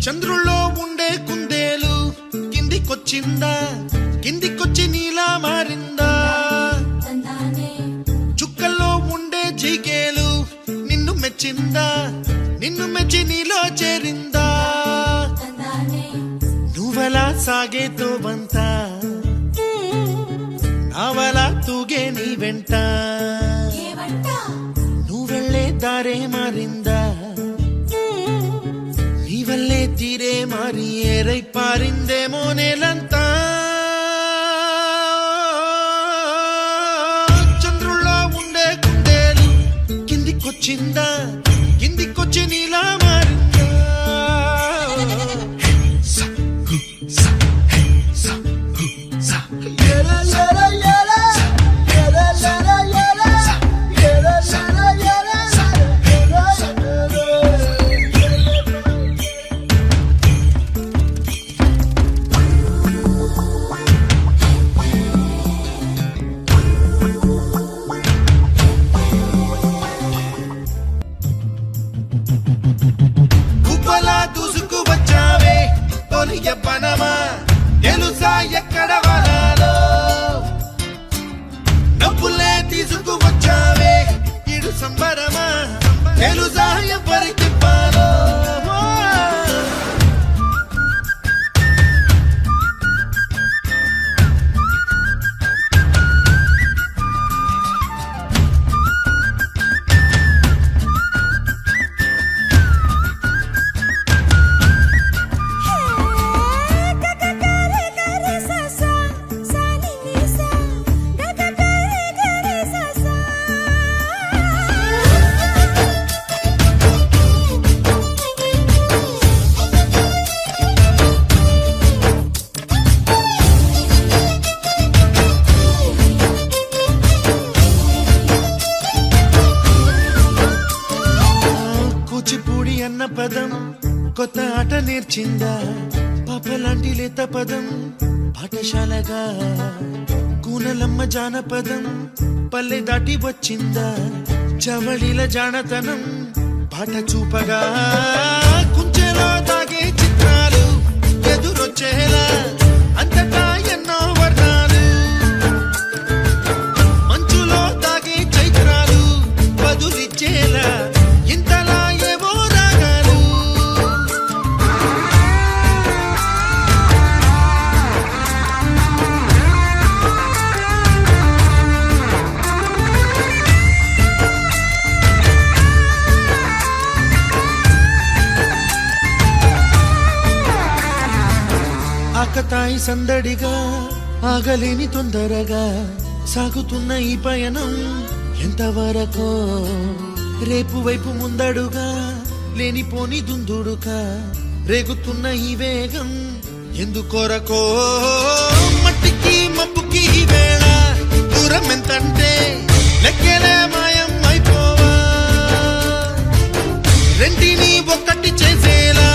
చంద్రుల్లో ఉండే కుందేలు కిందికొచ్చిందా, కిందికొచ్చి నీలా మారిందా? చుక్కల్లో ఉండే జిగేలు నిన్ను మెచ్చిందా, నిన్ను మెచ్చి నీలో చేరిందా? నువ్వలా సాగేతో బంత నావలా తూగే నీ వెంట, నువ్వెళ్ళే దారే మారిందా, నీవల్లే తీరే మారి ఏరై పారిందేమో నేలంతా. చంద్రుల్లో ఉండే కుందేలు కిందికొచ్చిందా, కిందికొచ్చి నీలా మారిందా? పనమా తెలుసా ఎక్కడ వనాలో, నవ్వులే తీసుకువచ్చావే ఇడు సంబరమా తెలుసా ఎవరికి పాలో? అన్న పదం కొత్త ఆట నేర్చిందా, పాపలాంటి లేత పదం పాఠశాలగా, కూనలమ్మ జానపదం పల్లె దాటి వచ్చిందా, చవళిల జానతనం పాట చూపగా, కుంచెలో తాగే చిత్రాలు ఎదురొచ్చేలా అంతటా ఎన్నో వర్ణాలు, మంచులో తాగే చైత్రాలు బదులిచ్చేలా ఇంతలా ఆకతాయి సందడిగా ఆగలేని తొందరగా సాగుతున్న ఈ పయనం ఎంతవరకో, రేపు వైపు ముందడుగా లేనిపోని దుందుడుగా రేగుతున్న ఈ వేగం ఎందుకొరకో? మట్టికి మబ్బుకి వేళ దూరం ఎంతంటే లెక్కలే మాయం అయిపోవా, రెంటిని ఒక్కటి చేసేలా